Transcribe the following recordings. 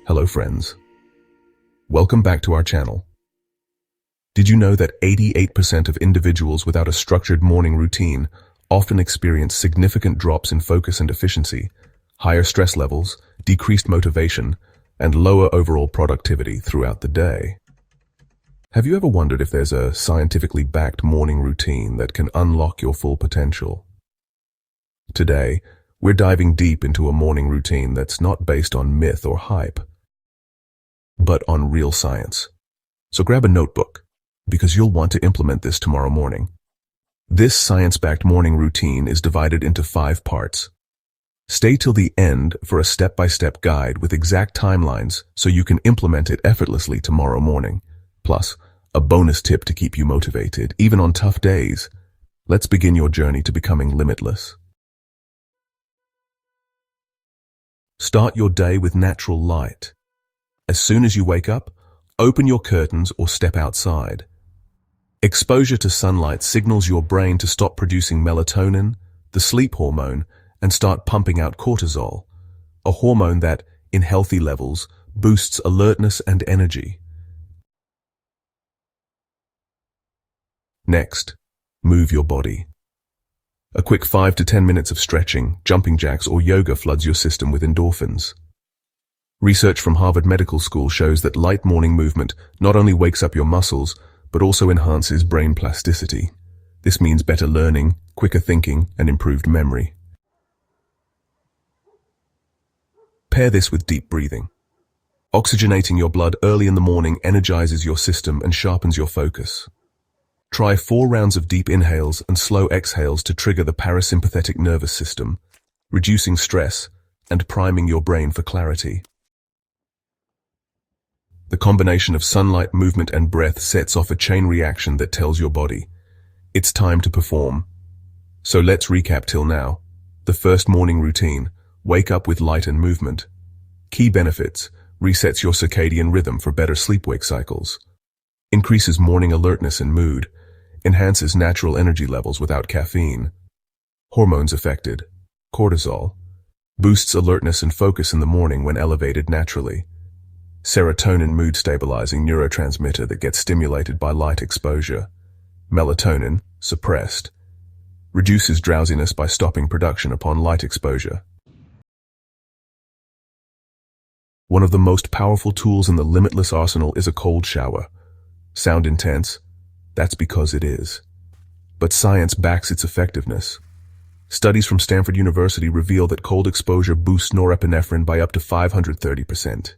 Hello friends. Welcome back to our channel. Did you know that 88% of individuals without a structured morning routine often experience significant drops in focus and efficiency, higher stress levels, decreased motivation, and lower overall productivity throughout the day? Have you ever wondered if there's a scientifically backed morning routine that can unlock your full potential? Today, we're diving deep into a morning routine that's not based on myth or hype, but on real science. So grab a notebook, because you'll want to implement this tomorrow morning. This science-backed morning routine is divided into 5 parts. Stay till the end for a step-by-step guide with exact timelines so you can implement it effortlessly tomorrow morning. Plus, a bonus tip to keep you motivated, even on tough days. Let's begin your journey to becoming limitless. Start your day with natural light. As soon as you wake up, open your curtains or step outside. Exposure to sunlight signals your brain to stop producing melatonin, the sleep hormone, and start pumping out cortisol, a hormone that, in healthy levels, boosts alertness and energy. Next, move your body. A quick 5 to 10 minutes of stretching, jumping jacks, or yoga floods your system with endorphins. Research from Harvard Medical School shows that light morning movement not only wakes up your muscles, but also enhances brain plasticity. This means better learning, quicker thinking, and improved memory. Pair this with deep breathing. Oxygenating your blood early in the morning energizes your system and sharpens your focus. Try 4 rounds of deep inhales and slow exhales to trigger the parasympathetic nervous system, reducing stress and priming your brain for clarity. The combination of sunlight, movement, and breath sets off a chain reaction that tells your body, it's time to perform. So let's recap till now. The first morning routine, wake up with light and movement. Key benefits, resets your circadian rhythm for better sleep-wake cycles. Increases morning alertness and mood. Enhances natural energy levels without caffeine. Hormones affected. Cortisol. Boosts alertness and focus in the morning when elevated naturally. Serotonin, mood-stabilizing neurotransmitter that gets stimulated by light exposure. Melatonin, suppressed. Reduces drowsiness by stopping production upon light exposure. One of the most powerful tools in the limitless arsenal is a cold shower. Sound intense? That's because it is. But science backs its effectiveness. Studies from Stanford University reveal that cold exposure boosts norepinephrine by up to 530%.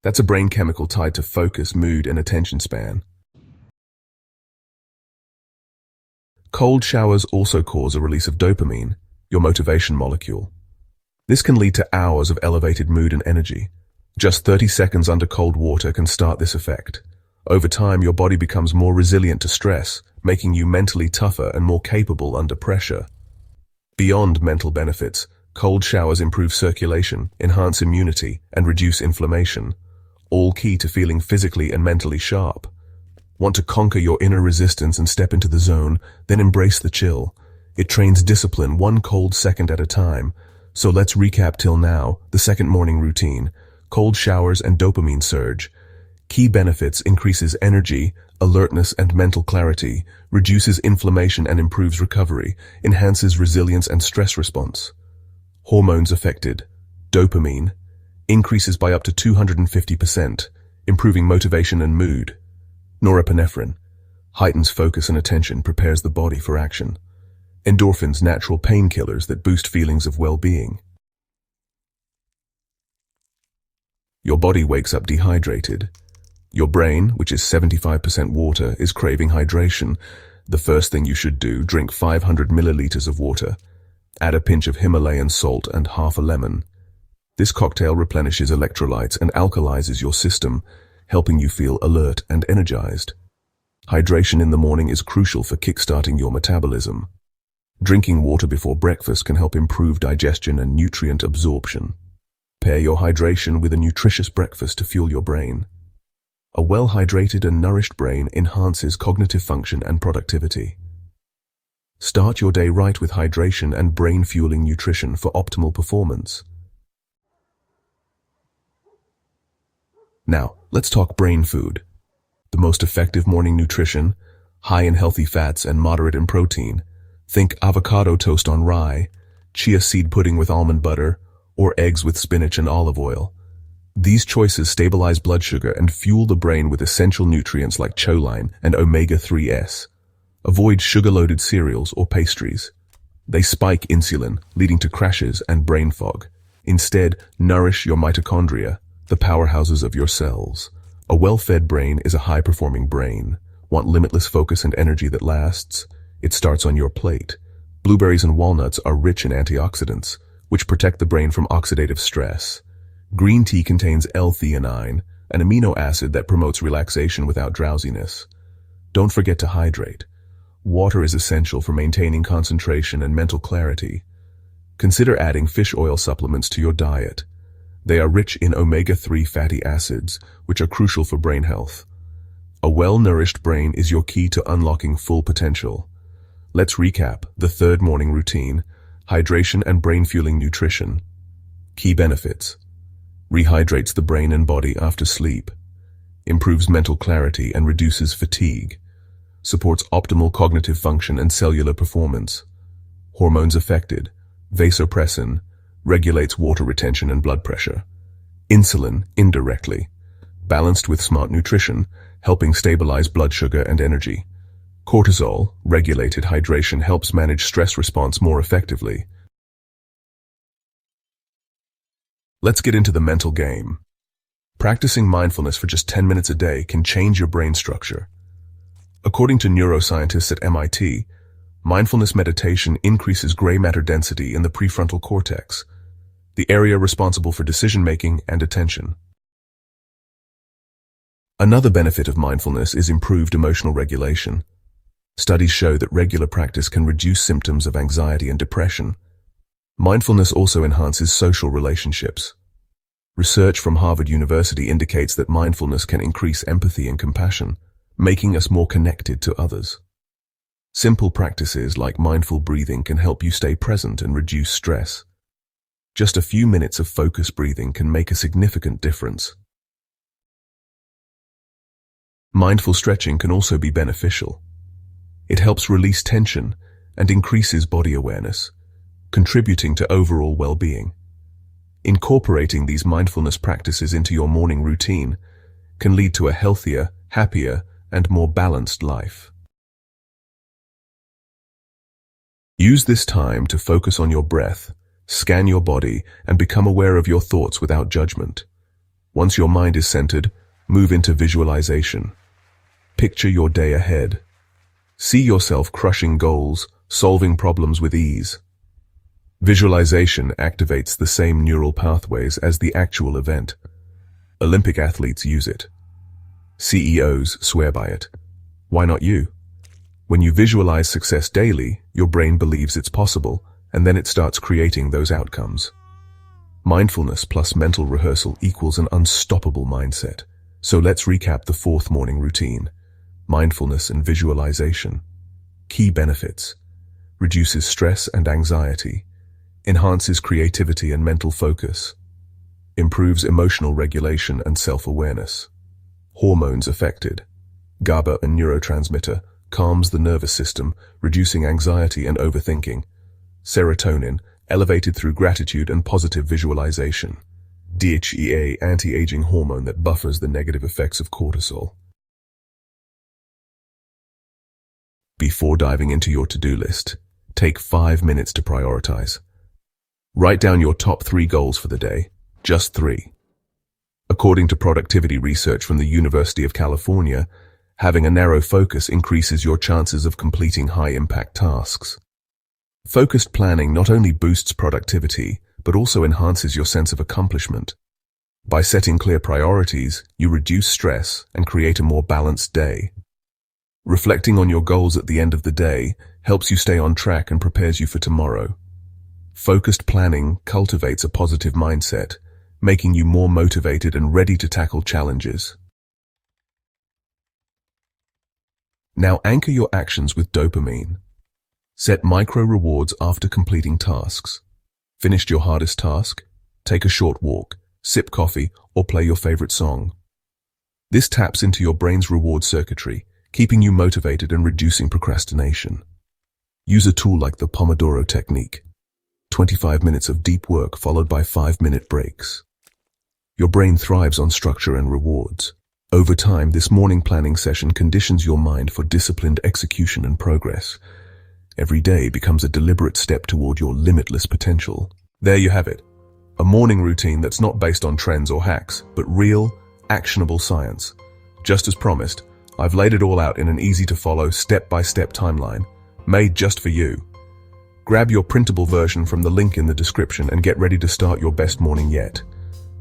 That's a brain chemical tied to focus, mood, and attention span. Cold showers also cause a release of dopamine, your motivation molecule. This can lead to hours of elevated mood and energy. Just 30 seconds under cold water can start this effect. Over time, your body becomes more resilient to stress, making you mentally tougher and more capable under pressure. Beyond mental benefits, cold showers improve circulation, enhance immunity, and reduce inflammation, all key to feeling physically and mentally sharp. Want to conquer your inner resistance and step into the zone? Then embrace the chill. It trains discipline 1 cold second at a time. So let's recap till now, the second morning routine, cold showers and dopamine surge. Key benefits: increases energy, alertness, and mental clarity, reduces inflammation and improves recovery, enhances resilience and stress response. Hormones affected: dopamine, increases by up to 250%, improving motivation and mood. Norepinephrine, heightens focus and attention, prepares the body for action. Endorphins, natural painkillers that boost feelings of well-being. Your body wakes up dehydrated. Your brain, which is 75% water, is craving hydration. The first thing you should do, drink 500 milliliters of water. Add a pinch of Himalayan salt and half a lemon. This cocktail replenishes electrolytes and alkalizes your system, helping you feel alert and energized. Hydration in the morning is crucial for kickstarting your metabolism. Drinking water before breakfast can help improve digestion and nutrient absorption. Pair your hydration with a nutritious breakfast to fuel your brain. A well-hydrated and nourished brain enhances cognitive function and productivity. Start your day right with hydration and brain-fueling nutrition for optimal performance. Now, let's talk brain food. The most effective morning nutrition, high in healthy fats and moderate in protein. Think avocado toast on rye, chia seed pudding with almond butter, or eggs with spinach and olive oil. These choices stabilize blood sugar and fuel the brain with essential nutrients like choline and omega-3s. Avoid sugar-loaded cereals or pastries. They spike insulin, leading to crashes and brain fog. Instead, nourish your mitochondria, the powerhouses of your cells. A well-fed brain is a high-performing brain. Want limitless focus and energy that lasts? It starts on your plate. Blueberries and walnuts are rich in antioxidants, which protect the brain from oxidative stress. Green tea contains L-theanine, an amino acid that promotes relaxation without drowsiness. Don't forget to hydrate. Water is essential for maintaining concentration and mental clarity. Consider adding fish oil supplements to your diet. They are rich in omega-3 fatty acids, which are crucial for brain health. A well-nourished brain is your key to unlocking full potential. Let's recap the third morning routine: hydration and brain-fueling nutrition. Key benefits: rehydrates the brain and body after sleep, improves mental clarity and reduces fatigue, supports optimal cognitive function and cellular performance. Hormones affected: vasopressin, regulates water retention and blood pressure. Insulin, indirectly, balanced with smart nutrition, helping stabilize blood sugar and energy. Cortisol, regulated hydration, helps manage stress response more effectively. Let's get into the mental game. Practicing mindfulness for just 10 minutes a day can change your brain structure. According to neuroscientists at MIT, mindfulness meditation increases gray matter density in the prefrontal cortex, the area responsible for decision-making and attention. Another benefit of mindfulness is improved emotional regulation. Studies show that regular practice can reduce symptoms of anxiety and depression. Mindfulness also enhances social relationships. Research from Harvard University indicates that mindfulness can increase empathy and compassion, making us more connected to others. Simple practices like mindful breathing can help you stay present and reduce stress. Just a few minutes of focused breathing can make a significant difference. Mindful stretching can also be beneficial. It helps release tension and increases body awareness, contributing to overall well-being. Incorporating these mindfulness practices into your morning routine can lead to a healthier, happier, and more balanced life. Use this time to focus on your breath, scan your body, and become aware of your thoughts without judgment. Once your mind is centered, move into visualization. Picture your day ahead. See yourself crushing goals, solving problems with ease. Visualization activates the same neural pathways as the actual event. Olympic athletes use it. CEOs swear by it. Why not you? When you visualize success daily, your brain believes it's possible, and then it starts creating those outcomes. Mindfulness plus mental rehearsal equals an unstoppable mindset. So let's recap the fourth morning routine: mindfulness and visualization. Key benefits: reduces stress and anxiety, enhances creativity and mental focus, improves emotional regulation and self-awareness. Hormones affected: GABA, a neurotransmitter, calms the nervous system, reducing anxiety and overthinking. Serotonin, elevated through gratitude and positive visualization. DHEA, anti-aging hormone that buffers the negative effects of cortisol. Before diving into your to-do list, take 5 minutes to prioritize. Write down your top 3 goals for the day, just 3. According to productivity research from the University of California, having a narrow focus increases your chances of completing high-impact tasks. Focused planning not only boosts productivity, but also enhances your sense of accomplishment. By setting clear priorities, you reduce stress and create a more balanced day. Reflecting on your goals at the end of the day helps you stay on track and prepares you for tomorrow. Focused planning cultivates a positive mindset, making you more motivated and ready to tackle challenges. Now anchor your actions with dopamine. Set micro rewards after completing tasks. Finished your hardest task? Take a short walk, sip coffee, or play your favorite song. This taps into your brain's reward circuitry, keeping you motivated and reducing procrastination. Use a tool like the Pomodoro technique. 25 minutes of deep work followed by 5-minute breaks. Your brain thrives on structure and rewards. Over time, this morning planning session conditions your mind for disciplined execution and progress. Every day becomes a deliberate step toward your limitless potential. There you have it. A morning routine that's not based on trends or hacks, but real, actionable science. Just as promised, I've laid it all out in an easy-to-follow, step-by-step timeline, made just for you. Grab your printable version from the link in the description and get ready to start your best morning yet.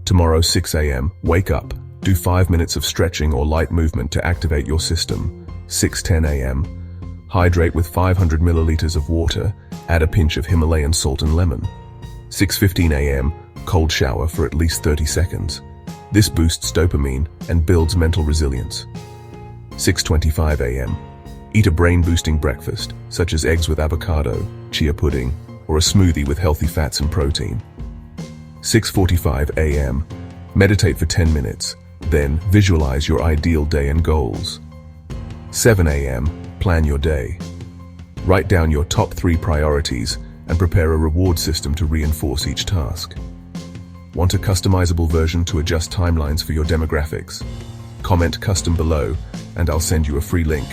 Tomorrow, 6 a.m., wake up. Do 5 minutes of stretching or light movement to activate your system. 6:10 a.m., hydrate with 500 milliliters of water, add a pinch of Himalayan salt and lemon. 6:15 a.m., cold shower for at least 30 seconds. This boosts dopamine and builds mental resilience. 6:25 a.m., eat a brain-boosting breakfast, such as eggs with avocado, chia pudding, or a smoothie with healthy fats and protein. 6:45 a.m., meditate for 10 minutes, then visualize your ideal day and goals. 7 a.m., plan your day. Write down your top 3 priorities and prepare a reward system to reinforce each task. Want a customizable version to adjust timelines for your demographics? Comment custom below and I'll send you a free link.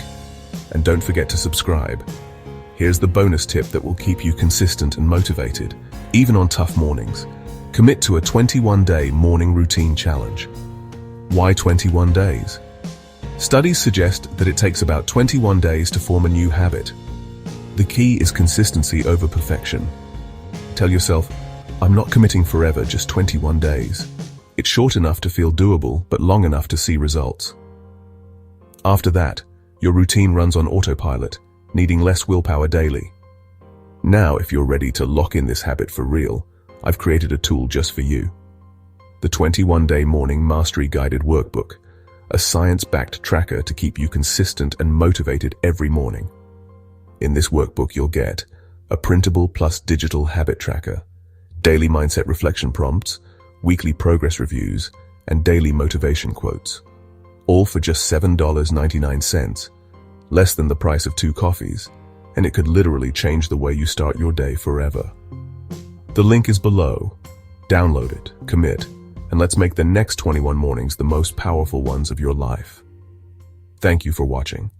And don't forget to subscribe. Here's the bonus tip that will keep you consistent and motivated, even on tough mornings. Commit to a 21-day morning routine challenge. Why 21 days? Studies suggest that it takes about 21 days to form a new habit. The key is consistency over perfection. Tell yourself, I'm not committing forever, just 21 days. It's short enough to feel doable, but long enough to see results. After that, your routine runs on autopilot, needing less willpower daily. Now, if you're ready to lock in this habit for real, I've created a tool just for you. The 21-Day Morning Mastery Guided Workbook, a science-backed tracker to keep you consistent and motivated every morning. In this workbook, you'll get a printable plus digital habit tracker, daily mindset reflection prompts, weekly progress reviews, and daily motivation quotes. All for just $7.99, less than the price of 2 coffees, and it could literally change the way you start your day forever. The link is below. Download it, commit, and let's make the next 21 mornings the most powerful ones of your life. Thank you for watching.